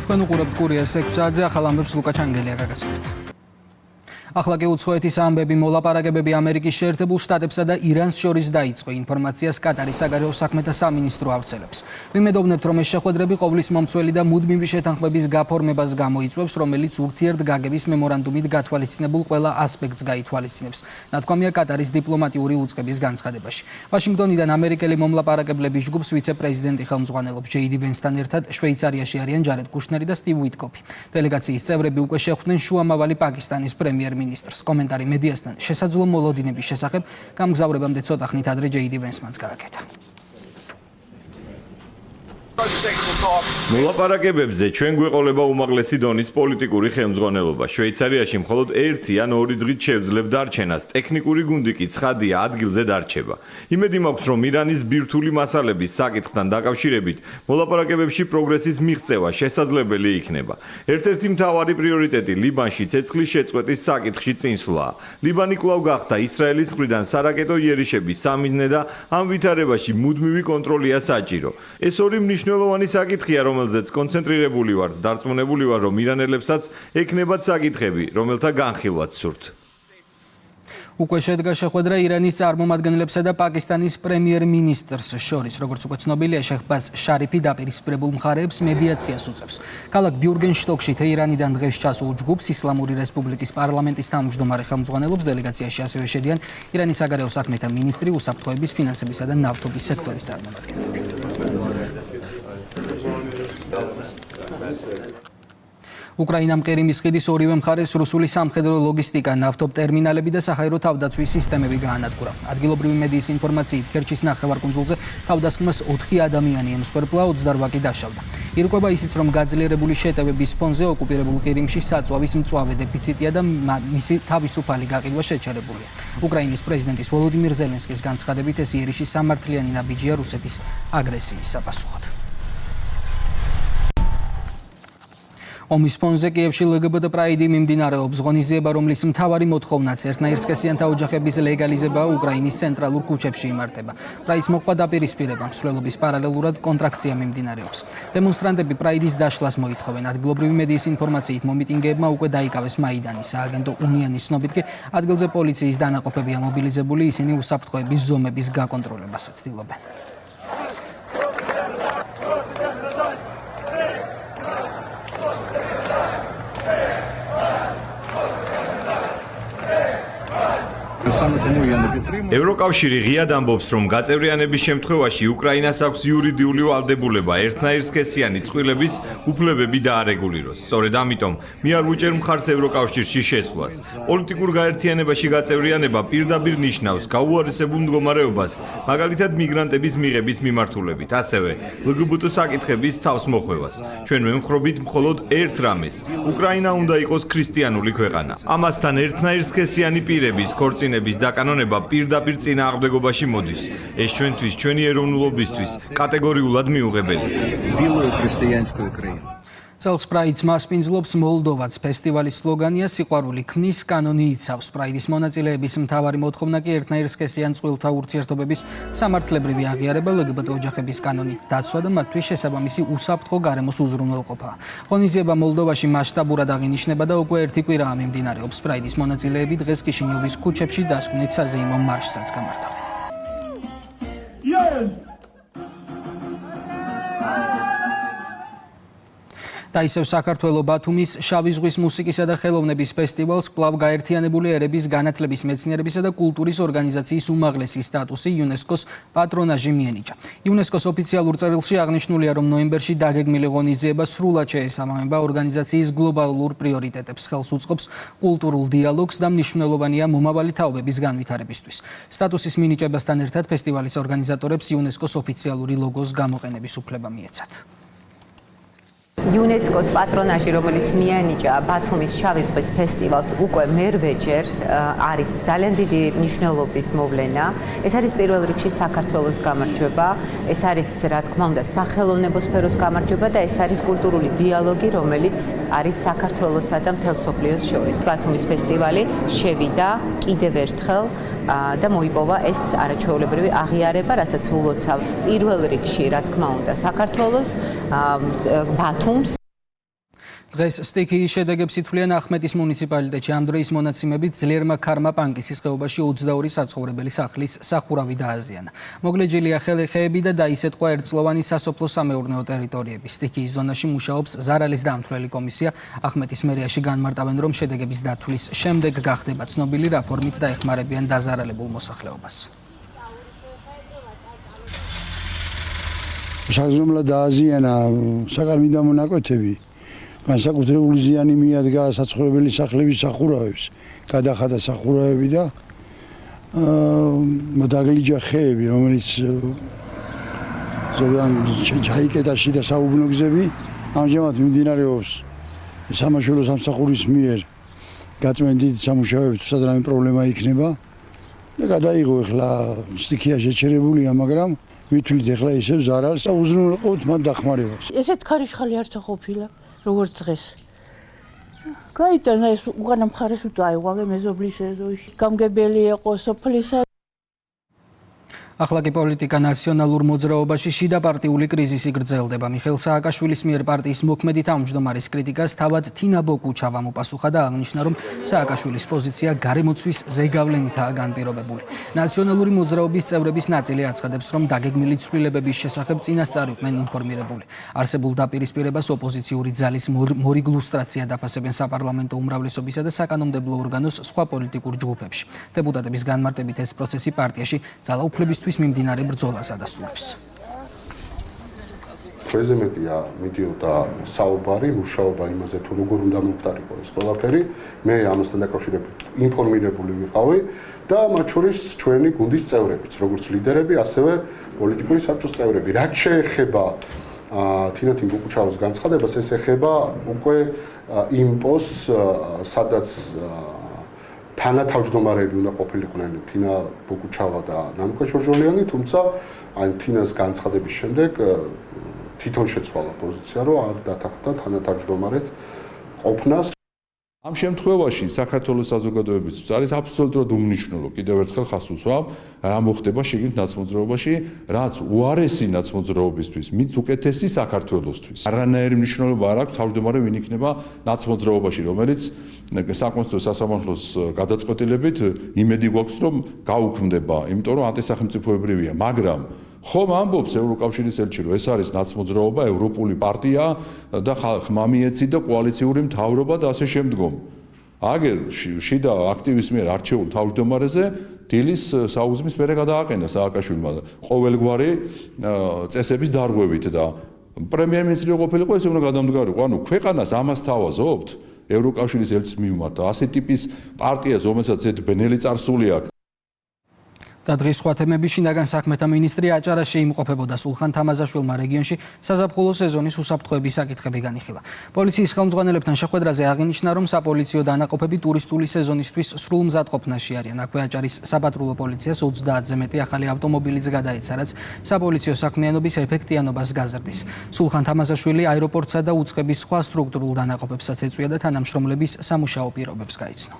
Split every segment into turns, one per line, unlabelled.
თქვენ უყურებთ კურიერს 6 საათზე ახალ ამბებს ლუკა ჩანგელია გაგაცნობთ. ახლა კი უცხოეთის ამბები მოლაპარაკებები ამერიკის შეერთებულ შტატებსა და ირანს შორის დაიწყო. ინფორმაციას კატარის საგარეო საქმეთა სამინისტრო ავრცელებს. ვიმედოვნებთ, რომ ეს შეხვედრები ყოვლის მომცველი და მუდმივი შეთანხმების გაფორმებას გამოიწვევს, რომელიც ურთიერთგაგების მემორანდუმით გათვალისწინებულ ყველა ასპექტს გაითვალისწინებს. ნათქვამია კატარის დიპლომატიური უწყების განცხადებაში. ვაშინგტონიდან ამერიკელი მომლაპარაკებლების ჯგუფს ვიცე-პრეზიდენტი ხელმძღვანელობს ჯეიდი ვენსთან ერთად შვეიცარიაში არიან ჯარედ კუშნერი და სტივ უიტკოფი. დელეგაციის წევრები უკვე შეხვდნენ შუამავალი პაკისტანის პრემიერ-მინისტრს. კომენტარი მედიასთან შესაძლო მოლოდინების შესახებ გამგზავრებამდე ცოტა ხნით ადრე ჯეიდი ვენსმანს გააკეთა.
მოლაპარაკებებზე ჩვენ გვეყოლება უმაღლესი დონის პოლიტიკური ხელმძღვანელობა. შვეიცარიაში მხოლოდ 1 ან 2 დღით შევძლებ დარჩენას. ტექნიკური გუნდი კი ცხადია ადგილზე დარჩება. იმედი მაქვს, რომ ირანის ბირთვული მასალების საკითხთან დაკავშირებით მოლაპარაკებებში პროგრესის მიღწევა შესაძლებელი იქნება. ერთ-ერთი მთავარი პრიორიტეტი ლიბანში ცეცხლის შეწყვეტის საკითხში წინსვლაა. ლიბანი კვლავ გახდა ისრაელის მხრიდან სარაკეტო იერიშების სამიზნე და ამ ვითარებაში მუდმივი კონტროლია საჭირო. ეს ორი მნიშვნელოვანი საკითხია, რომელზეც კონცენტრირებული ვართ. დარწმუნებული ვარ, რომ ირანელებსაც ექნებათ საკითხები, რომელთა განხილვაც სურთ.
უკვე შედგა შეხვედრა ირანის წარმომადგენლებსა და პაკისტანის პრემიერ-მინისტრს შორის. როგორც უკვე ცნობილია, შეჰბაზ შარიფი დაპირისპირებულ მხარეებს მედიაციას უწევს. ქალაქ ბიურგენშტოკში თეირანიდან დღეს ჩასულ ჯგუფს ისლამური რესპუბლიკის პარლამენტის თავმჯდომარე ხელმძღვანელობს. დელეგაციაში ასევე შედიან ირანის საგარეო საქმეთა მინისტრი, უსაფრთხოების, ფინანსებისა და ნავთობის სექტორის წარმომადგენლები. უკრაინამ ყირიმის ხიდის ორივე მხარეს რუსული სამხედრო ლოგისტიკა, ნავთობტერმინალები და საჰაერო თავდაცვის სისტემები გაანადგურა. ადგილობრივი მედიის ინფორმაციით, ქერჩის ნახევარკუნძულზე თავდასხმას 4 ადამიანი ემსხვერპლა, 28 კი დაშავდა. ირკვევა ისიც, რომ გაძლიერებული შეტევების ფონზე ოკუპირებულ ყირიმში საწვავის მწვავე დეფიციტია და მისი თავისუფალი გაყიდვა შეჩერებულია. უკრაინის პრეზიდენტის ვოლოდიმირ ზელენსკის განცხადებით, ეს იერიში სამართლიანი ნაბიჯია რუსეთის აგრესიის საპასუხოდ. ომის ფონზე კიევში LGBT პრაიდი მიმდინარეობს. ღონისძიება, რომლის მთავარი მოთხოვნაც ერთნაირსკესიანთა ოჯახების ლეგალიზებაა, უკრაინის ცენტრალურ ქუჩებში იმართება. პრაიდს მოყვა დაპირისპირება, მსვლელობის პარალელურად კონტრაქცია მიმდინარეობს. დემონსტრანტები პრაიდის დაშლას მოითხოვენ. ადგილობრივი მედიის ინფორმაციით, მომიტინგეებმა უკვე დაიკავეს მაიდანი. სააგენტო უნიანის ცნობით კი ადგილზე პოლიციის დანაყოფებია მობილიზებული, ისინი უსაფრთხოების ზომების გაკონტროლებასაც ცდილობენ.
ევროკავშირი ღიად ამბობს, რომ გაწევრიანების შემთხვევაში უკრაინას აქვს იურიდიული ვალდებულება ერთნაირსკესიანი წყვილების უფლებები დაარეგულიროს. სწორედ ამიტომ მე არ ვუჭერ მხარს ევროკავშირში შესვლას. პოლიტიკურ გაერთიანებაში გაწევრიანება პირდაპირ ნიშნავს გაუარესებულ მდგომარეობას, მაგალითად მიგრანტების მიღების მიმართულებით, ასევე LGBT საკითხების თავსმოხვევას. ჩვენ ვემხრობით მხოლოდ ერთ რამეს: უკრაინა უნდა იყოს ქრისტიანული ქვეყანა. ამასთან ერთნაირსკესიანი პირების ქორწინების დაკანონება პირდაპირ წინააღმდეგობაში მოდის. ეს ჩვენთვის, ჩვენი ეროვნულობისთვის კატეგორიულად მიუღებელია.
წელს პრაიდს მასპინძლობს მოლდოვაც. ფესტივალის სლოგანია „სიყვარული ქმნის, კანონი იცავს“. პრაიდის მონაწილეების მთავარი მოთხოვნა კი ერთნაირსკესიან წყვილთა ურთიერთობების სამართლებრივი აღიარება, LGBT ოჯახების კანონით დაცვა და მათთვის შესაბამისი უსაფრთხო გარემოს უზრუნველყოფა. ღონისძიება მოლდოვაში მასშტაბურად აღინიშნება და უკვე 1 კვირაა მიმდინარეობს. პრაიდის მონაწილეები დღეს კიშინიოვის ქუჩებში დასკვნით საზეიმო მარშსაც გამართავენ. და ისევ საქართველოს ბათუმის შავი ზღვის მუსიკისა და ხელოვნების ფესტივალს კვლავ გაერთიანებული ერების განათლების, მეცნიერებისა და კულტურის ორგანიზაციის უმაღლესი სტატუსი იუნესკოს პატრონაჟი მიენიჭა. იუნესკოს ოფიციალურ წერილში აღნიშნულია, რომ ნოემბერში დაგეგმილი ღონისძიება სრულად შეესაბამება ორგანიზაციის გლობალურ პრიორიტეტებს, ხელს უწყობს კულტურულ დიალოგს და მნიშვნელოვანია მომავალი თაობების განვითარებისთვის. სტატუსის მინიჭებასთან ერთად ფესტივალის ორგანიზატორებს იუნესკოს ოფიციალური ლოგოს გამოყენების უფლება მიეცათ.
იუნესკოს პატრონაჟი, რომელიც მიანიჭა ბათუმის შავი ზღვის ფესტივალს უკვე მერვეჯერ, არის ძალიან დიდი მნიშვნელობის მოვლენა. ეს არის პირველ რიგში საქართველოს გამარჯვება, ეს არის რა თქმა უნდა სახელოვნებო სფეროს გამარჯვება და ეს არის კულტურული დიალოგი, რომელიც არის საქართველოსა და მთელ მსოფლიოს შორის. ბათუმის ფესტივალი შევიდა კიდევ ერთხელ და მოიპოვა ეს არაჩვეულებრივი აღიარება, რასაც ულოცავ პირველ რიგში, რა თქმა უნდა, საქართველოს, ბათუმს
დღეს სტიქიის შედეგებს ითვლიან ახმეტის მუნიციპალიტეტში. ამ დროის მონაცემებით ძლიერმა ქარმა პანკისის ხეობაში 22 საცხოვრებელი სახლის სახურავი დააზიანა. მოგლეჯილია ხეები და დაისეთყვა ერთწლოვანი სასოფლო-სამეურნეო ტერიტორიები. სტიქიის ზონაში მუშაობს ზარალის დამთვლელი კომისია. ახმეტის მერიაში განმარტავენ, რომ შედეგების დათვლის შემდეგ გახდება ცნობილი რა ფორმით დაეხმარებიან დაზარალებულ მოსახლეობას.
საგრძნობლად დააზიანა საკარმიდამო მონაკვეთები. განსაკუთრებული ზიანი მიადგა საცხოვრებელი სახლების სახურავებს, გადახადა სახურავები და დაგლიჯა ხეები, რომელიც ზოგან ჩაიკეტა შიდა საუბნო გზები. ამჟამად მიმდინარეობს სამაშველო სამსახურის მიერ გაწმენდ დიდი სამუშაოები, თუ სადღაც პრობლემა იქნება და გადაიღო ახლა სტიქია შეჩერებულია, მაგრამ ვითვლით ახლა ისევ ზარალს და უზრუნველყოფთ მათ დახმარებას.
ესეთ ქარიშხალი არ ყოფილა. როგორც დღეს. გაიტანა ეს უკანა მხარეს უწაიღვალე მეზობლის ეზოში. გამგებელი იყო სოფლისა.
ახლა კი პოლიტიკა ნაციონალურ მოძრაობაში შიდა პარტიული კრიზისი გრძელდება. მიხეილ სააკაშვილის მიერ პარტიის მოქმედი თავმჯდომარის კრიტიკას თავად თინა ბოკუჩავამ უპასუხა და აღნიშნა, რომ სააკაშვილის პოზიცია გარემოცვის ზეგავლენითაა განპირობებული. ნაციონალური მოძრაობის წევრების ნაწილი აცხადებს, რომ დაგეგმილი ცვლილებების შესახებ წინასწარ იყვნენ ინფორმირებული. არსებულ დაპირისპირებას ოპოზიციური ძალის მორიგლუსტრაცია დაფასებენ საპარლამენტო უმრავლესობისა და საკანონმდებლო ორგანოს სხვა პოლიტიკურ ჯგუფებში. დეპუტატების განმარტებით ეს პროცესი პარტიაში ძალაუფლების მიმდინარე ბრძოლას ადასტურებს.
ჩვენზე მეტია მიდიოდა საუბარი, მუშაობა იმაზე, თუ როგორ უნდა მომხდარიყო ეს ყველაფერი. მე ამასთან დაკავშირებით ინფორმირებული ვიყავი და მათ შორის ჩვენი გუნდის წევრებიც, როგორც ლიდერები, ასევე პოლიტიკური საბჭოს წევრები. რაც შეეხება თინათინ ბუკუჩავას განცხადებას, ეს ეხება უკვე იმ პოსტს, სადაც თანათავმჯდომარეები უნდა ყოფილიყვნენ თინა ბუკუჩავა და ნანუკა ჟორჟოლიანი, თუმცა აი თინას განცხადების შემდეგ თვითონ შეცვალა პოზიცია, რომ არ დათანხმდა თანათავმჯდომარედ ყოფნას.
ამ შემთხვევაში საქართველოს საზოგადოებისთვის არის აბსოლუტურად უმნიშვნელო კიდევ ერთხელ ხას უსვამ რა მოხდება შიგნით ნაცმოძრაობაში, რაც უარესი ნაცმოძრაობისთვის, მით უკეთესი საქართველოსთვის. არანაირი მნიშვნელობა არ აქვს თავმჯდომარე ვინ იქნება ნაცმოძრაობაში, რომელიც საკონსტიტუციო სასამართლოს გადაწყვეტილებით იმედი გვაქვს, რომ გაუქმდება, იმიტომ რომ ანტისახელმწიფოებრივია, მაგრამ ხომ ამბობს ევროკავშირის ელჩი, რომ ეს არის ნაცმოძრაობა, ევროპული პარტია და ხმამიეცი და კოალიციური მთავრობა და ასე შემდგომ. აგერ შიდა აქტივის მიერ არჩეულ თავმჯდომარეზე დილის საუზმის მერე გადააყენა სააკაშვილმა ყოველგვარი წესების დარღვევით და პრემიერ-მინისტრი ყოფილიყო, ესე უნდა გადამდგარიყო. ანუ ქვეყანას ამას თავაზობთ ევროკავშირის ელჩის მიმართ. ასეთი ტიპის პარტიას, რომელსაც ეს ბენელი წარსული აქვს.
და დღის სხვა თემები შინაგან საქმეთა მინისტრი აჭარაში იმყოფებოდა. სულხან თამაზაშვილმა რეგიონში საზაფხულო სეზონის უსაფრთხოების საკითხები განიხილა. პოლიციის ხელმძღვანელებთან შეხვედრაზე აღინიშნა, რომ საპოლიციო დანაყოფები ტურისტული სეზონისთვის სრულ მზადყოფნაში არიან. აქვე აჭარის საპატრულო პოლიციას 30-ზე მეტი ახალი ავტომობილიც გადაეცა, რაც საპოლიციო საქმიანობის ეფექტიანობას გაზრდის. სულხან თამაზაშვილი აეროპორტსა და უწყების სხვა სტრუქტურულ დანაყოფებსაც ეწვია და თანამშრომლების სამუშაო პირობებს გაიცნო.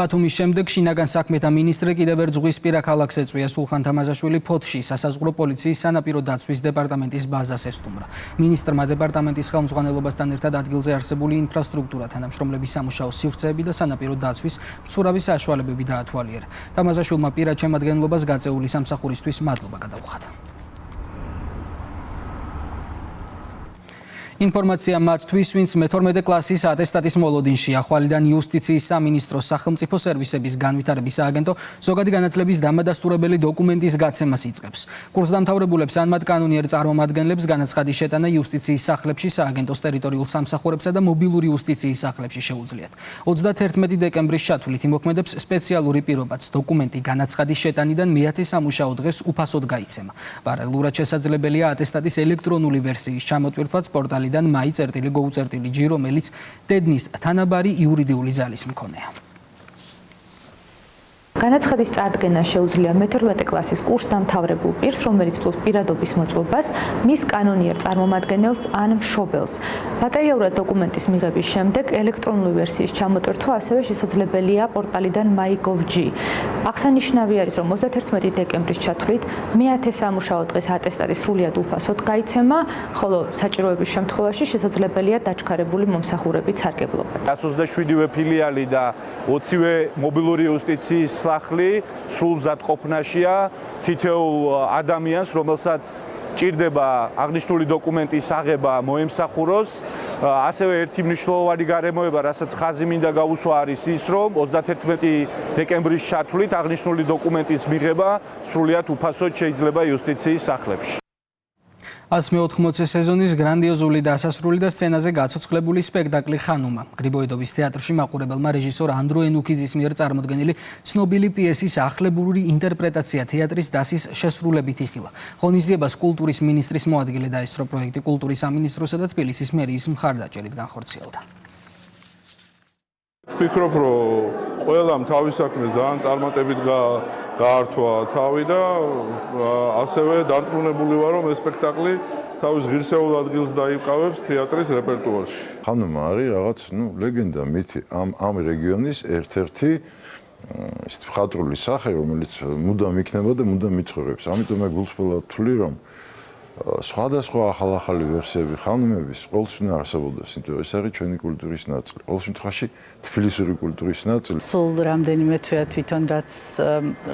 ბათუმის შემდეგ შინაგან საქმეთა მინისტრი კიდევ ერთ ზღვისპირა ქალაქს ეწვია. სულხან თამაზაშვილი ფოთში სასაზღვრო პოლიციის სანაპირო დაცვის დეპარტამენტის ბაზას ესტუმრა. მინისტრმა დეპარტამენტის ხელმძღვანელობასთან ერთად ადგილზე არსებული ინფრასტრუქტურა, თანამშრომლების სამუშაო სივრცეები და სანაპირო დაცვის მცურავი საშუალებები დაათვალიერა. თამაზაშვილმა პირად შემადგენლობას გაწეული სამსახურისთვის მადლობა გადაუხადა. ინფორმაცია მათთვის, ვინც მე-12 კლასის ატესტატის მოლოდინშია. ხვალიდან იუსტიციის სამინისტროს სახელმწიფო სერვისების განვითარების სააგენტო ზოგადი განათლების დამადასტურებელი დოკუმენტის გაცემას იწყებს. კურსდამთავრებულებს ან მათ კანონიერ წარმომადგენლებს განაცხადის შეტანა იუსტიციის სახლებში, სააგენტოს ტერიტორიულ სამსახურებსა და მობილური იუსტიციის სახლებში შეუძლიათ. 31 დეკემბრის ჩათვლით იმოქმედებს სპეციალური პირობაც. დოკუმენტი განაცხადის შეტანიდან მეათე სამუშაო დღეს უფასოდ გაიცემა. პარალელურად შესაძლებელია ატესტატის ელექტრონული ვერსიის ჩამოტვირთვაც პორტალი my.gov.g, რომელიც დედნის თანაბარი იურიდიული ძალის მქონეა.
განაცხადის წარდგენა შეუძლია მე-11 კლასის კურსდამთავრებულ პირს, რომელიც ფლობს პირადობის მოწყობას, მის კანონიერ წარმომადგენელს ან მშობელს. მატერიალურად დოკუმენტის მიღების შემდეგ ელექტრონული ვერსიის ჩამოტვირთვა ასევე შესაძლებელია პორტალიდან my.gov.g. აღსანიშნავი არის, რომ 31 დეკემბრის ჩათვლით მე-10 სამუშაო დღეს ატესტატის სრულიად უფასოდ გაიცემა, ხოლო საჭიროების შემთხვევაში შესაძლებელია დაჩქარებული მომსახურებით სარგებლობა.
127-ვე ფილიალი და 20-ვე მობილური იუსტიციის სახლი სრულ მზადყოფნაშია თითოეულ ადამიანს, რომელსაც ჭირდება აღნიშნული დოკუმენტის აღება მოემსახუროს. ასევე ერთი მნიშვნელოვანი გარემოება, რასაც ხაზი მინდა გაუსვა, არის ის, რომ 31 დეკემბრის ჩათვლით აღნიშნული დოკუმენტის მიღება სრულიად უფასოდ შეიძლება იუსტიციის სახლებში.
180 სეზონის გრანდიოზული დასასრული და სცენაზე გაცოცხლებული სპექტაკლი ხანუმა. გრიბოედოვის თეატრში მაყურებელმა რეჟისორ ანდრო ენუქიძის მიერ წარმოდგენილი ცნობილი პიესის ახლებური ინტერპრეტაცია თეატრის დასის შესრულებით იხილა. ღონისძიებას კულტურის მინისტრის მოადგილე დაესწრო პროექტი კულტურის სამინისტროსა და თბილისის მერიის მხარდაჭერით განხორციელდა.
ვფიქრობ, რომ ყველამ თავის საქმეს ძალიან წარმატებით გაართვა თავი და ასევე დარწმუნებული ვარ, რომ ეს სპექტაკლი თავის ღირსეულ ადგილს დაიკავებს თეატრის რეპერტუარში.
ხანუმა არის რაღაც, ლეგენდა, მითი ამ რეგიონის ერთ-ერთი ისეთი მხატვრული სახე, რომელიც მუდამ იქნება და მუდამ იცხოვრებს. ამიტომ მე გულწრფელად ვთვლი, რომ სხვადასხვა ახალ-ახალი ვერსიები ხანუმების ყოველთვის უნდა არსებობდეს, იმიტომ ეს არის ჩვენი კულტურის ნაწილი. ყოველ შემთხვევაში თბილისური კულტურის ნაწილი.
სულ რამდენიმე თვეა თვითონ რაც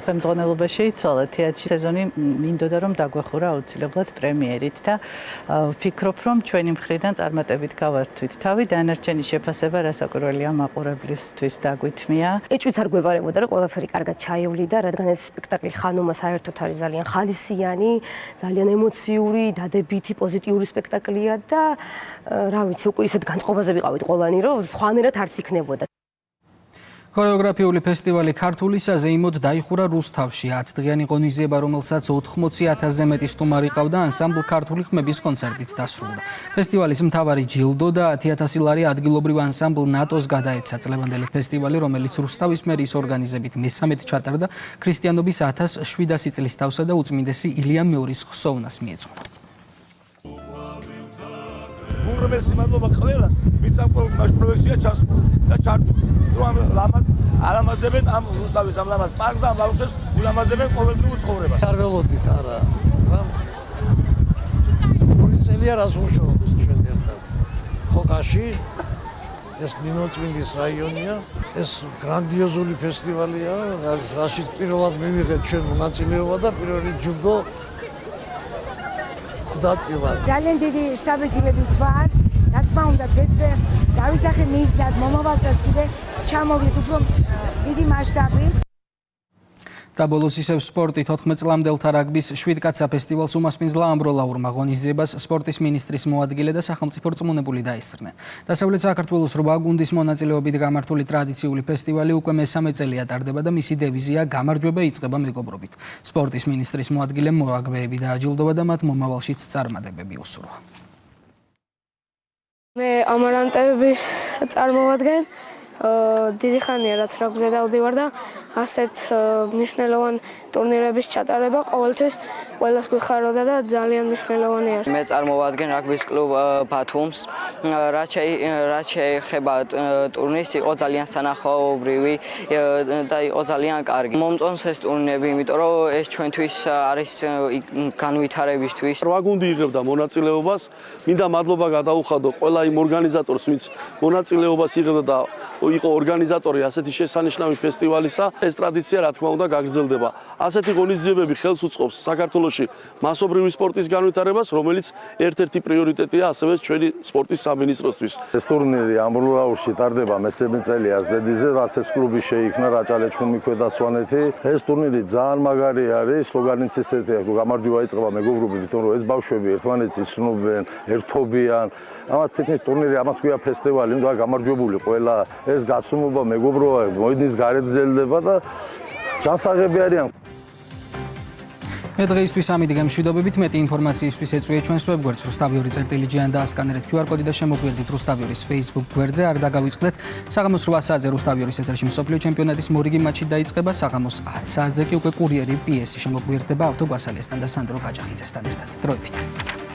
ხელმძღვანელობა შეიცვალა თეატრში სეზონი მინდოდა რომ დაგვეხურა აუცილებლად პრემიერით და ვფიქრობ რომ ჩვენი მხრიდან წარმატებით გავართვით თავი დანარჩენი შეფასება რასაკვირველია მაყურებლისთვის დაგვითმია.
ეჭვიც არ გვევარებოდა რომ ყველაფერი კარგად ჩაივლიდა, რადგან ეს სპექტაკლი ხანუმა საერთოდ არის ძალიან ხალისიანი, ძალიან ემოციური, დადებითი, პოზიტიური სპექტაკლია და რა ვიცი, უკვე ისეთ განწყობაზე ვიყავით ყველანი, რომ სხვანაირად არც იქნებოდა.
ქორეოგრაფიული ფესტივალი ქართული საზეიმოდ დაიხურა რუსთავში. 10 დღიანი ღონისძიება, რომელსაც 80,000-ზე მეტი სტუმარი ყავდა, ანსამბლ ქართული ხმების კონცერტით დასრულდა. ფესტივალის მთავარი ჯილდო და 10,000 ლარი ადგილობრივ ანსამბლ ნატოს გადაეცა. წლევანდელი ფესტივალი, რომელიც რუსთავის მერიის ორგანიზებით მესამედ ჩატარდა, ქრისტიანობის 1700 წლის თავსა და უწმინდესი ილია მეორის ხსოვნას მიეძღვნა.
უმრავლესი მადლობა ყველას, ვინც ამ პროექტშია ჩასულ და ჩართულ. რომ ლამაზ ალამაზებენ ამ რუსთავის ამ ლამაზ პარკს და ამ ბავშვებს ულამაზებენ ყოველდღიურ ცხოვრებას.
არ ველოდით არა. ორი წელია რას ვუშაობთ ჩვენ ერთად. ხოკაში ეს ნინოწმინდის რაიონია, ეს გრანდიოზული ფესტივალია, რაშიც პირველად მივიღეთ ჩვენ მონაწილეობა და პირველი ჯილდო ხვდაწილად.
ძალიან დიდი შთაბეჭდილებით ვარ. რა თქმა უნდა, დღეს დავისახე მისდად მომავალ წელს კიდე ჩამოვიდეთ უფრო დიდი მასშტაბით.
და ბოლოს ისევ სპორტი 14 წლამდელთა რაგბის 7 კაცა ფესტივალს უმასპინძლა ლამბროლაურმა ღონისძიებას სპორტის მინისტრის მოადგილე და სახელმწიფო რწმუნებული დაესწრნენ. დასავლეთ საქართველოს 8 გუნდის მონაწილეობით გამართული ტრადიციული ფესტივალი უკვე მესამე წელია ტარდება და მისი დევიზია გამარჯვება იწყება მეგობრობით. სპორტის მინისტრის მოადგილემ მოაგბეები დააჯილდოვა და მათ მომავალშიც წარმატებები უსურვა.
მე ამარანტების წარმოვადგენ. დიდი ხანია რაც რაგბზე დავდივარ და ასეთ მნიშვნელოვან ტურნირების ჩატარება ყოველთვის ყველას გვიხაროდა და ძალიან მნიშვნელოვანი არის.
მე წარმოვადგენ რაგბის კლუბ ბათუმს. რაც შეეხება ტურნირს, იყო ძალიან სანახაობრივი და იყო ძალიან კარგი. მომწონს ეს ტურნირები, იმიტომ რომ ეს ჩვენთვის არის განვითარებისთვის.
8 გუნდი იღებდა მონაწილეობას. მინდა მადლობა გადაუხადო ყველა იმ ორგანიზატორს, ვინც მონაწილეობას იღებდა და იყო ორგანიზატორი ასეთი შესანიშნავი ფესტივალისა. ეს ტრადიცია რა თქმა უნდა გაგრძელდება. ასეთი ღონისძიებები ხელს უწყობს საქართველოში მასობრივი სპორტის განვითარებას, რომელიც ერთ-ერთი პრიორიტეტია ასევე ჩვენი სპორტის სამინისტროსთვის.
ეს ტურნირი ამბროლაურში ტარდება მესამე წელია ზედიზე, რაც ეს კლუბი შეიქმნა რაჭა-ლეჩხუმი ქვედა სვანეთი. ეს ტურნირი ძალიან მაგარი არის, სლოგანიც ესეთია, გამარჯვება იწყება მეგობრობით, იმიტომ რომ ეს ბავშვები ერთმანეთს იცნობენ, ერთობიან. ამას თითქმის ტურნირი, ამას ქვია ფესტივალი, უნდა გამარჯვებული ყველა. ეს გაცნობა, მეგობრობა მოედნის გარეთ გრძელდება და ჯანსაღები არიან.
მე დღეისთვის ამით გემშვიდობებით მეტი ინფორმაციისთვის ეწვიეთ ჩვენს ვებგვერდს rustaviory.gr და ასკანერეთ QR კოდი და შემოგვიერთდით rustaviory-ს Facebook გვერდზე. არ დაგავიწყდეთ. საღამოს 8 საათზე rustaviory-ს ეთერში მსოფლიო ჩემპიონატის მორიგი მატჩი დაიწყება. საღამოს 10 საათზე კი უკვე კურიერი PS-ი შემოგვიერთდება ავტო გვასალიასთან და სანდრო გაჯახიძესთან ერთად. დროებით.